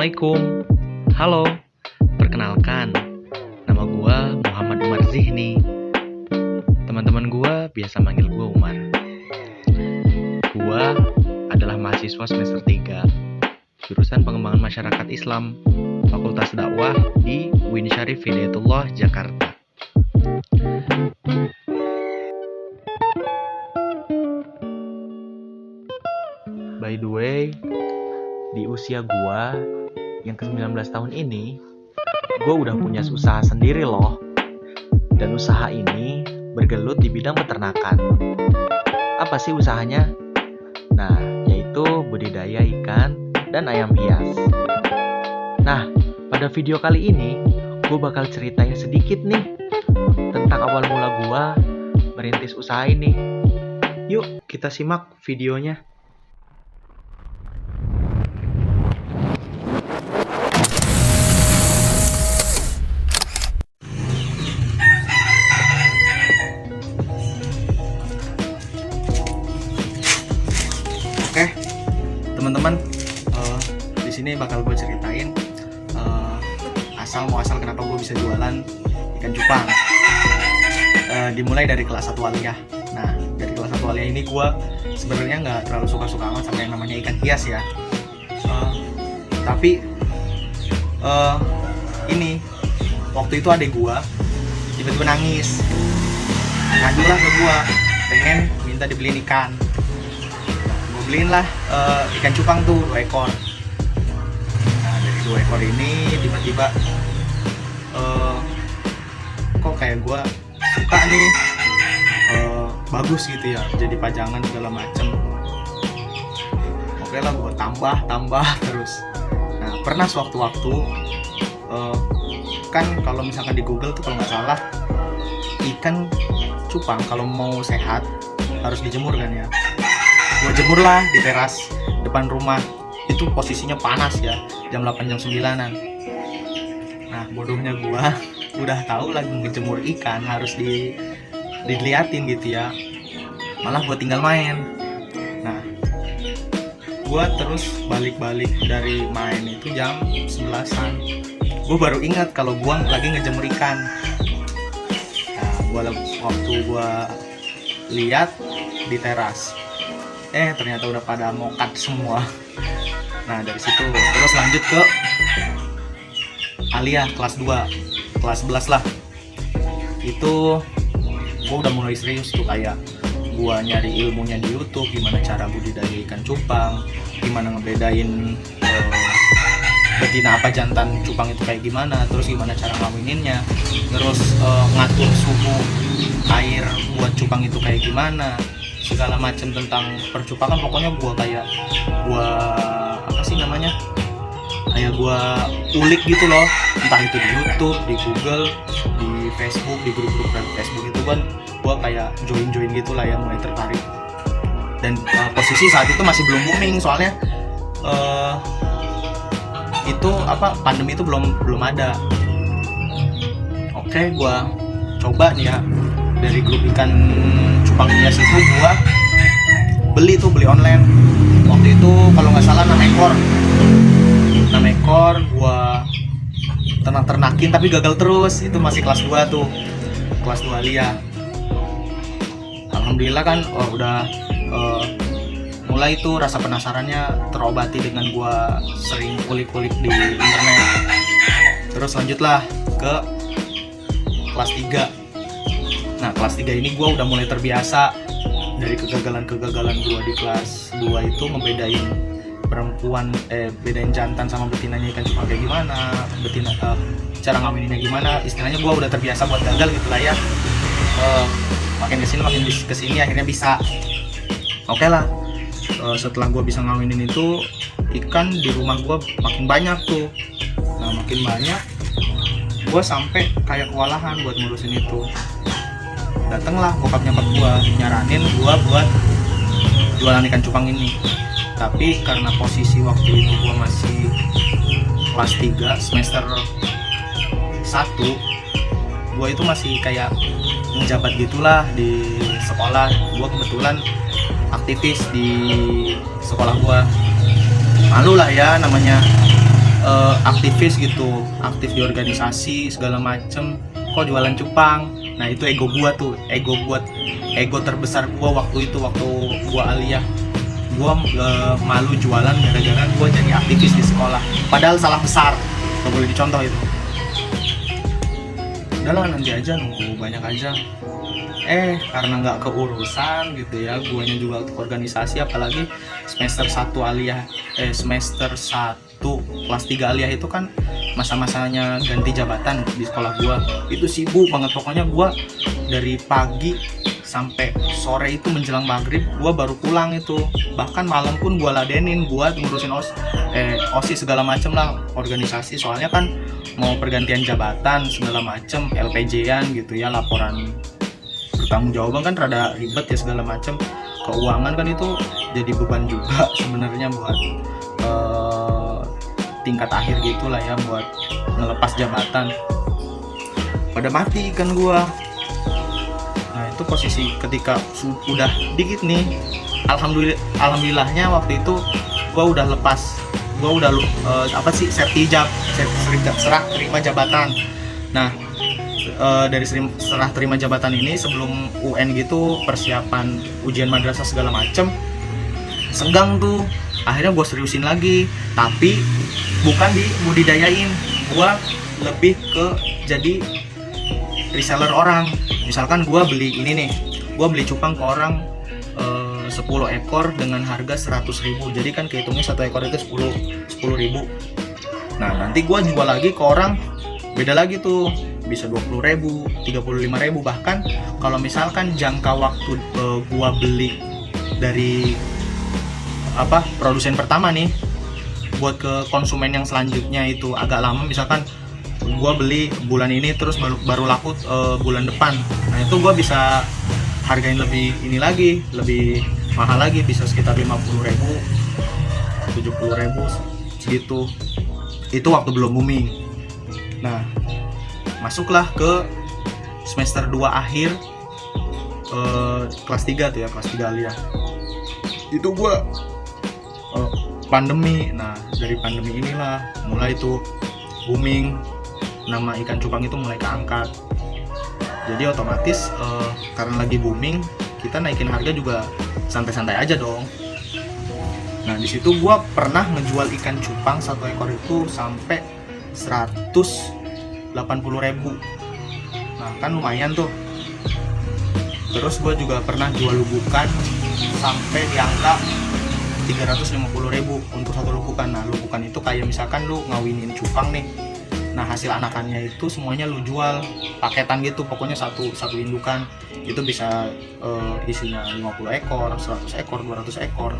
Assalamualaikum. Halo, perkenalkan, nama gua Muhammad Umar Zihni. Teman-teman gua biasa manggil gua Umar. Gua adalah mahasiswa semester 3, jurusan Pengembangan Masyarakat Islam, Fakultas Dakwah di UIN Syarif Hidayatullah, Jakarta. By the way, di usia gua yang ke-19 tahun ini, gua udah punya usaha sendiri loh. Dan usaha ini bergelut di bidang peternakan. Apa sih usahanya? Nah, yaitu budidaya ikan dan ayam hias. Nah, pada video kali ini, gua bakal ceritain sedikit nih tentang awal mula gua merintis usaha ini. Yuk, kita simak videonya. Oke, teman-teman, di sini bakal gue ceritain asal kenapa gue bisa jualan ikan cupang. Dimulai dari kelas 1 aliyah. Nah, dari kelas 1 aliyah ini gue sebenarnya nggak terlalu suka-suka amat sama yang namanya ikan hias ya. Tapi ini waktu itu adek gue tiba-tiba nangis, ngajulah ke gue, pengen minta dibeliin ikan. Beliin lah ikan cupang tuh 2 ekor. Nah, dari 2 ekor ini tiba-tiba kok kayak gue suka nih, bagus gitu ya, jadi pajangan segala macem. Oke lah, gue tambah terus. Nah, pernah sewaktu-waktu kan kalau misalkan di Google tuh kalau nggak salah, ikan cupang kalau mau sehat harus dijemur kan ya. Gue jemur lah di teras depan rumah. Itu posisinya panas ya, jam 8 jam 9-an. Nah, bodohnya gue udah tahu lagi ngejemur ikan harus diliatin gitu ya, malah gue tinggal main. Nah, gue terus balik dari main itu jam 11-an. Gue baru ingat kalau gue lagi ngejemur ikan. Nah, waktu gue lihat di teras, ternyata udah pada mokat semua. Nah, dari situ terus lanjut ke aliyah kelas 2, kelas 11 lah. Itu gue udah mulai serius tuh, kayak gue nyari ilmunya di YouTube, gimana cara budidaya ikan cupang, gimana ngebedain betina apa jantan cupang itu kayak gimana, terus gimana cara ngawininnya, terus ngatur suhu air buat cupang itu kayak gimana, segala macam tentang percupangan. Pokoknya gue ulik gitu loh, entah itu di YouTube, di Google, di Facebook, di grup-grup Facebook itu kan gue kayak join gitu lah ya, mulai tertarik. Dan posisi saat itu masih belum booming, soalnya pandemi itu belum ada. Oke, gue coba nih ya, dari grup ikan cupang hias itu gue beli online. Waktu itu kalau nggak salah 6 ekor gue ternakin, tapi gagal terus. Itu masih kelas 2 tuh, kelas 2 aliyah. Alhamdulillah kan udah mulai tuh rasa penasarannya terobati dengan gue sering kulik-kulik di internet. Terus lanjutlah ke kelas 3. Nah, kelas 3 ini gue udah mulai terbiasa dari kegagalan gue di kelas 2 itu ngebedain bedain jantan sama betinanya ikan cupang kayak gimana, cara ngawininnya gimana. Istilahnya gue udah terbiasa buat gagal gitu lah ya. Makin kesini akhirnya bisa. Oke lah, setelah gue bisa ngawinin itu, ikan di rumah gue makin banyak tuh. Nah, makin banyak, gue sampai kayak kewalahan buat ngurusin itu. Datanglah bokap nyokap gue nyaranin gue buat jualan ikan cupang ini. Tapi karena posisi waktu itu gue masih kelas 3 semester 1, gue itu masih kayak menjabat gitulah di sekolah. Gue kebetulan aktivis di sekolah gue. Malu lah ya namanya aktivis gitu, aktif di organisasi segala macem, kok jualan cupang. Nah itu ego gua tuh, ego terbesar gua waktu itu, waktu gua aliyah. Gua malu jualan gara-gara gua jadi aktivis di sekolah, padahal salah besar, gak boleh dicontoh itu. Udahlah nanti aja, nunggu banyak aja. Karena nggak keurusan gitu ya, guanya juga untuk organisasi, apalagi semester 1 aliyah, semester 1 kelas 3 aliyah itu kan masa-masanya ganti jabatan di sekolah gua. Itu sibuk banget, pokoknya gua dari pagi sampai sore itu menjelang maghrib gua baru pulang itu. Bahkan malam pun gua ladenin, gua ngurusin OSIS segala macem lah, organisasi, soalnya kan mau pergantian jabatan segala macem, LPJ-an gitu ya, laporan bertanggung jawaban kan rada ribet ya segala macam. Keuangan kan itu jadi beban juga sebenarnya buat tingkat akhir gitulah ya, buat ngelepas jabatan. Pada mati kan gua. Nah itu posisi ketika udah dikit nih, alhamdulillahnya waktu itu gua udah lepas, gua udah serah terima jabatan. Nah dari serah terima jabatan ini sebelum UN gitu, persiapan ujian madrasah segala macem, senggang tuh. Akhirnya gue seriusin lagi, tapi bukan dibudidayain, gue lebih ke jadi reseller orang. Misalkan gue beli ini nih, gue beli cupang ke orang 10 ekor dengan harga 100.000, jadi kan kehitungnya 1 ekor itu 10.000. Nah nanti gue jual lagi ke orang, beda lagi tuh, bisa 20.000, 35.000. Bahkan kalau misalkan jangka waktu gua beli dari produsen pertama nih buat ke konsumen yang selanjutnya itu agak lama, misalkan gua beli bulan ini terus baru laku bulan depan. Nah itu gua bisa hargain lebih ini lagi, lebih mahal lagi, bisa sekitar 50.000, 70.000 segitu. Itu waktu belum booming. Nah masuklah ke semester 2 akhir, kelas 3 tuh ya, kelas 3 aliyah. Itu gua pandemi. Nah dari pandemi inilah mulai tuh booming, nama ikan cupang itu mulai keangkat. Jadi otomatis karena lagi booming, kita naikin harga juga santai-santai aja dong. Nah di situ gua pernah ngejual ikan cupang 1 ekor itu sampai 180.000. Nah kan lumayan tuh. Terus gue juga pernah jual lubukan sampai di angka 350.000 untuk satu lubukan. Nah lubukan itu kayak misalkan lu ngawinin cupang nih, nah hasil anakannya itu semuanya lu jual paketan gitu, pokoknya satu indukan itu bisa isinya 50 ekor, 100 ekor, 200 ekor.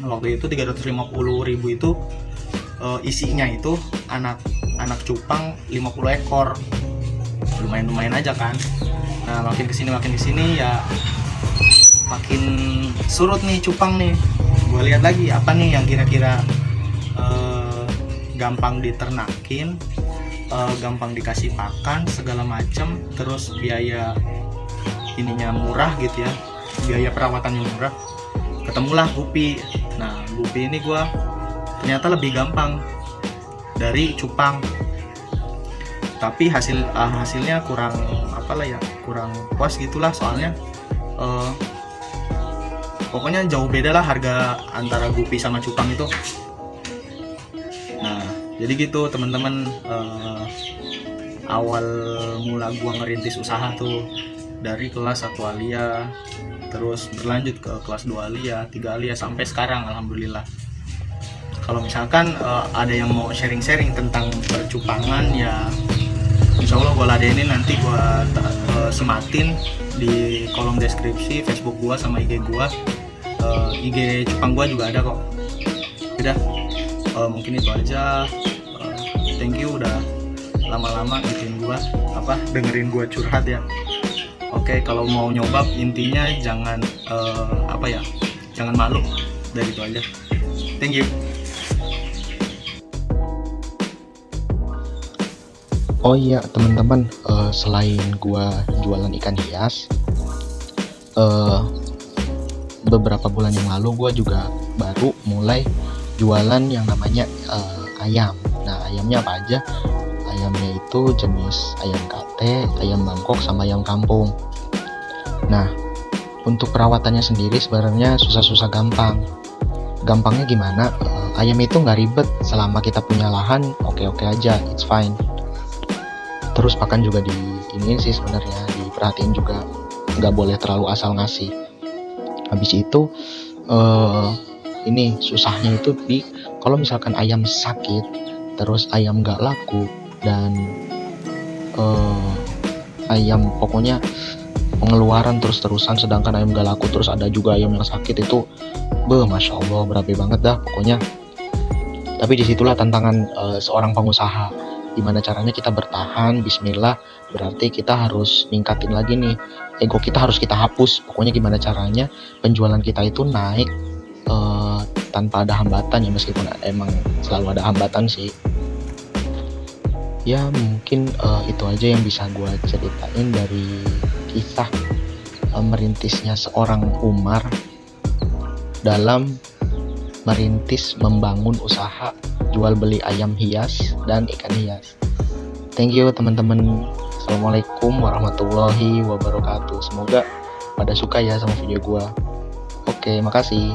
Nah, waktu itu 350.000 itu isinya itu anak cupang 50 ekor. Lumayan aja kan. Nah makin kesini ya makin surut nih cupang nih. Gue lihat lagi apa nih yang kira-kira gampang diternakin, gampang dikasih pakan segala macem, terus biaya ininya murah gitu ya, biaya perawatannya murah. Ketemulah gupi. Nah gupi ini gue ternyata lebih gampang dari cupang, tapi hasilnya kurang kurang puas gitulah, soalnya pokoknya jauh beda lah harga antara gupi sama cupang itu. Nah jadi gitu teman-teman, awal mula gua ngerintis usaha tuh dari kelas 1 aliyah, terus berlanjut ke kelas 2 aliyah, 3 aliyah, sampai sekarang alhamdulillah. Kalau misalkan ada yang mau sharing-sharing tentang percupangan ya, insya Allah gue ladenin, nanti gue sematin di kolom deskripsi Facebook gue sama IG gue. IG cupang gue juga ada kok. Udah, mungkin itu aja. Thank you udah lama-lama dengerin gue curhat ya. Oke, kalau mau nyoba intinya jangan jangan malu, dari itu aja. Thank you. Oh iya teman-teman, selain gua jualan ikan hias, beberapa bulan yang lalu gua juga baru mulai jualan yang namanya ayam. Nah, ayamnya apa aja? Ayamnya itu jenis ayam kate, ayam Bangkok, sama ayam kampung. Nah, untuk perawatannya sendiri sebenarnya susah-susah gampang. Gampangnya gimana? Ayam itu nggak ribet selama kita punya lahan, oke-oke aja, it's fine. Terus pakan juga ini sih sebenarnya diperhatiin juga, nggak boleh terlalu asal ngasih. Habis itu ini susahnya itu kalau misalkan ayam sakit, terus ayam nggak laku, dan ayam pokoknya pengeluaran terus-terusan, sedangkan ayam nggak laku, terus ada juga ayam yang sakit, itu masya Allah berabe banget dah pokoknya. Tapi disitulah tantangan seorang pengusaha, gimana caranya kita bertahan. Bismillah, berarti kita harus ningkatin lagi nih, ego kita harus kita hapus. Pokoknya gimana caranya penjualan kita itu naik tanpa ada hambatan ya, meskipun emang selalu ada hambatan sih. Ya mungkin itu aja yang bisa gue ceritain dari kisah merintisnya seorang Umar dalam merintis membangun usaha jual beli ayam hias dan ikan hias. Thank you teman-teman. Assalamualaikum warahmatullahi wabarakatuh. Semoga pada suka ya sama video gua. Oke, makasih.